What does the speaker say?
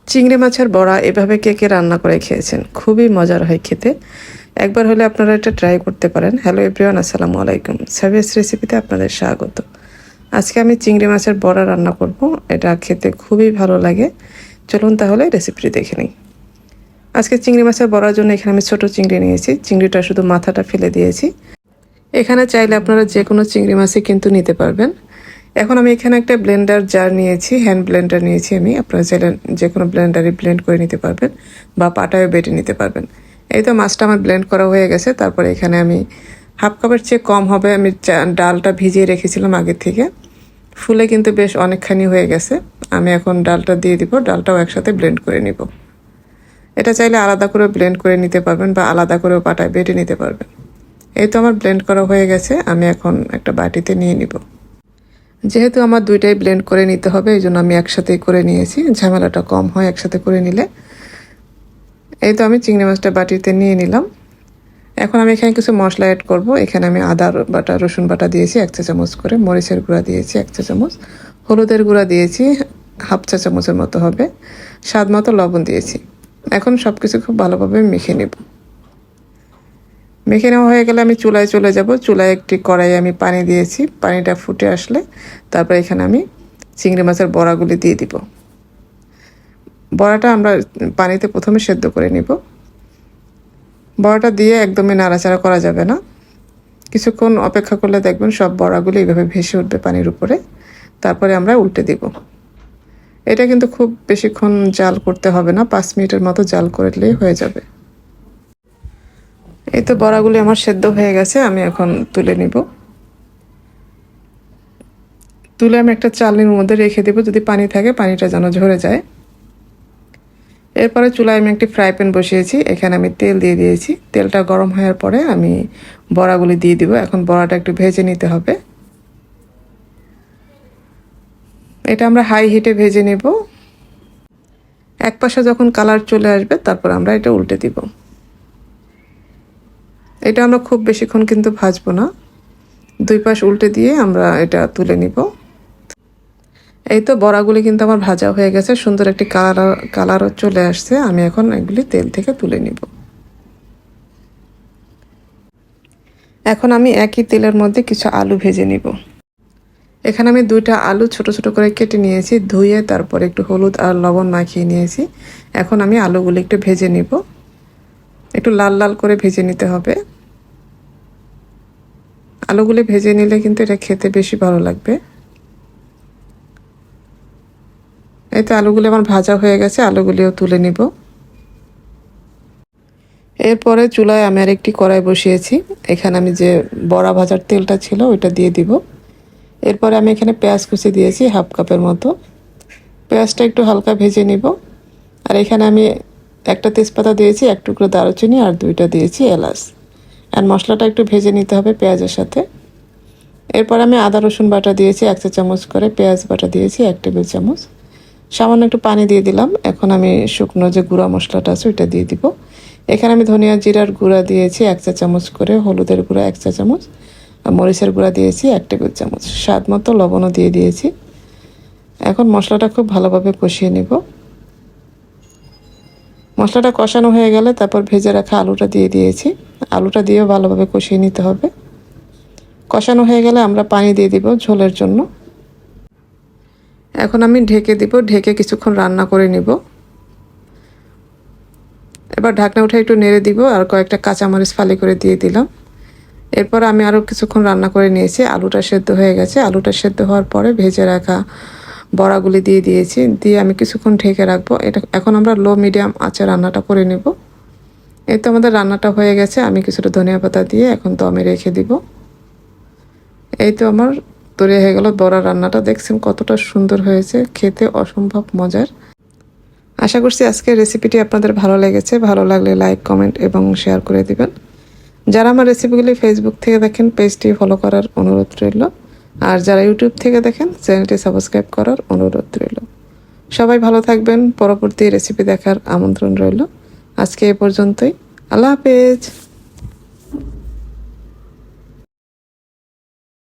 চিংড়ি মাছের বড়া এভাবে কে কে রান্না করে খেয়েছেন? খুবই মজার হয় খেতে। একবার হলে আপনারা এটা ট্রাই করতে পারেন। হ্যালো এভরিওয়ান, আসসালামু আলাইকুম। সাবিয়াস রেসিপিতে আপনাদের স্বাগত। আজকে আমি চিংড়ি মাছের বড়া রান্না করব। এটা খেতে খুবই ভালো লাগে। চলুন তাহলে রেসিপিটি দেখে নিই। আজকে চিংড়ি মাছের বড়ার জন্য এখানে আমি ছোট চিংড়ি নিয়েছি। চিংড়িটা শুধু মাথাটা ফেলে দিয়েছি। এখানে চাইলে আপনারা যে কোনো চিংড়ি মাছই কিন্তু নিতে পারবেন। এখন আমি এখানে একটা ব্লেন্ডার জার নিয়েছি, হ্যান্ড ব্লেন্ডার নিয়েছি আমি। আপনারা চাইলে যে কোনো ব্লেন্ডারে ব্লেন্ড করে নিতে পারবেন বা পাটায়ও বেটে নিতে পারবেন। এই তো মাছটা আমার ব্লেন্ড করা হয়ে গেছে। তারপরে এখানে আমি হাফ কাপের চেয়ে কম হবে আমি ডালটা ভিজিয়ে রেখেছিলাম আগের থেকে। ফুলে কিন্তু বেশ অনেকখানি হয়ে গেছে। আমি এখন ডালটা দিয়ে দিব, ডালটাও একসাথে ব্লেন্ড করে নিব। এটা চাইলে আলাদা করে ব্লেন্ড করে নিতে পারবেন বা আলাদা করেও পাটায় বেটে নিতে পারবেন। এই তো আমার ব্লেন্ড করা হয়ে গেছে। আমি এখন একটা বাটিতে নিয়ে নিব। যেহেতু আমার দুইটাই ব্লেন্ড করে নিতে হবে, এই জন্য আমি একসাথেই করে নিয়েছি। ঝামেলাটা কম হয় একসাথে করে নিলে। এই তো আমি চিংড়ি মাছটা বাটিতে নিয়ে নিলাম। এখন আমি এখানে কিছু মশলা অ্যাড করব। এখানে আমি আদা বাটা, রসুন বাটা দিয়েছি 1 চা চামচ করে, মরিচের গুঁড়া দিয়েছি 1 চা চামচ, হলুদের গুঁড়া দিয়েছি হাফ চা চামচের মতো হবে, স্বাদ মতো লবণ দিয়েছি। এখন সব কিছু খুব ভালোভাবে মেখে নেব। মেখে নেওয়া হয়ে গেলে আমি চুলায় চলে যাব। চুলায় একটি কড়াইয়ে আমি পানি দিয়েছি। পানিটা ফুটে আসলে তারপর এখানে আমি চিংড়ি মাছের বড়াগুলি দিয়ে দিব। বড়াটা আমরা পানিতে প্রথমে সেদ্ধ করে নিব। বড়াটা দিয়ে একদমই নাড়াচাড়া করা যাবে না। কিছুক্ষণ অপেক্ষা করলে দেখবেন সব বড়াগুলি এইভাবে ভেসে উঠবে পানির উপরে। তারপরে আমরা উল্টে দিব। এটা কিন্তু খুব বেশিক্ষণ জাল করতে হবে না, 5 মিনিটের মতো জাল করলেই হয়ে যাবে। এই তো বড়াগুলি আমার সেদ্ধ হয়ে গেছে। আমি এখন তুলে নিব। তুলে আমি একটা চালনির মধ্যে রেখে দেব, যদি পানি থাকে পানিটা যেন ঝরে যায়। এরপরে চুলায় আমি একটি ফ্রাই প্যান বসিয়েছি। এখানে আমি তেল দিয়ে দিয়েছি। তেলটা গরম হওয়ার পরে আমি বড়াগুলি দিয়ে দিব। এখন বড়াটা একটু ভেজে নিতে হবে। এটা আমরা হাই হিটে ভেজে নেব। এক পাশে যখন কালার চলে আসবে তারপর আমরা এটা উল্টে দিব। এটা আমরা খুব বেশিক্ষণ কিন্তু ভাজবো না, 2 পাশ উল্টে দিয়ে আমরা এটা তুলে নিব। এই তো বড়াগুলি কিন্তু আমার ভাজা হয়ে গেছে, সুন্দর একটি কালারও চলে আসছে। আমি এখন এগুলি তেল থেকে তুলে নিব। এখন আমি একই তেলের মধ্যে কিছু আলু ভেজে নিব। এখানে আমি 2টা আলু ছোট ছোট করে কেটে নিয়েছি, ধুয়ে তারপরে একটু হলুদ আর লবণ মাখিয়ে নিয়েছি। এখন আমি আলুগুলি একটু ভেজে নিব। একটু লাল লাল করে ভেজে নিতে হবে। আলুগুলি ভেজে নিলে কিন্তু এটা খেতে বেশি ভালো লাগবে। এই তো আলুগুলি আমার ভাজা হয়ে গেছে, আলুগুলিও তুলে নিব। এরপরে চুলায় আমি আরেকটি কড়াই বসিয়েছি। এখানে আমি যে বড়া ভাজার তেলটা ছিল ওইটা দিয়ে দিব। এরপরে আমি এখানে পেঁয়াজ কুচি দিয়েছি হাফ কাপের মতো। পেঁয়াজটা একটু হালকা ভেজে নিব। আর এখানে আমি একটা তেজপাতা দিয়েছি, 1 টুকরো দারুচিনি আর 2টা দিয়েছি এলাচ। আর মশলাটা একটু ভেজে নিতে হবে পেঁয়াজের সাথে। এরপর আমি আদা রসুন বাটা দিয়েছি 1 চা চামচ করে, পেঁয়াজ বাটা দিয়েছি 1 টেবিল চামচ, সামান্য একটু পানি দিয়ে দিলাম। এখন আমি শুকনো যে গুঁড়া মশলাটা আছে ওইটা দিয়ে দিব। এখানে আমি ধনিয়া জিরার গুঁড়া দিয়েছি 1 চা চামচ করে, হলুদের গুঁড়া 1 চা চামচ, আর মরিচের গুঁড়া দিয়েছি 1 টেবিল চামচ, স্বাদ মতো লবণও দিয়ে দিয়েছি। এখন মশলাটা খুব ভালোভাবে কষিয়ে নিব। মশলাটা কষানো হয়ে গেলে তারপর ভেজে রাখা আলুটা দিয়ে দিয়েছি। আলুটা দিয়েও ভালোভাবে কষিয়ে নিতে হবে। কষানো হয়ে গেলে আমরা পানি দিয়ে দিব ঝোলের জন্য। এখন আমি ঢেকে দিব, ঢেকে কিছুক্ষণ রান্না করে নিব। এবার ঢাকনা উঠে একটু নেড়ে দিব আর কয়েকটা কাঁচামরিচ ফালি করে দিয়ে দিলাম। এরপর আমি আরও কিছুক্ষণ রান্না করে নিয়েছি। আলুটা সেদ্ধ হয়ে গেছে। আলুটা সেদ্ধ হওয়ার পরে ভেজে রাখা বড়াগুলি দিয়ে দিয়েছি, দিয়ে আমি কিছুক্ষণ ঢেকে রাখবো। এটা এখন আমরা লো মিডিয়াম আঁচে রান্নাটা করে নেব। এই তো আমাদের রান্নাটা হয়ে গেছে। আমি কিছুটা ধনিয়া পাতা দিয়ে এখন দমে রেখে দিব। এই তো আমার তৈরি হয়ে গেল বড়া রান্নাটা। দেখছেন কতটা সুন্দর হয়েছে, খেতে অসম্ভব মজার। আশা করছি আজকের রেসিপিটি আপনাদের ভালো লেগেছে। ভালো লাগলে লাইক, কমেন্ট এবং শেয়ার করে দিবেন। যারা আমার রেসিপিগুলি ফেসবুক থেকে দেখেন পেজটি ফলো করার অনুরোধ রইল। আর যারা ইউটিউব থেকে দেখেন চ্যানেলটি সাবস্ক্রাইব করার অনুরোধ রইল। সবাই ভালো থাকবেন। পরবর্তী রেসিপি দেখার আমন্ত্রণ রইল। আজকে এ পর্যন্তই। আল্লাহ হাফেজ।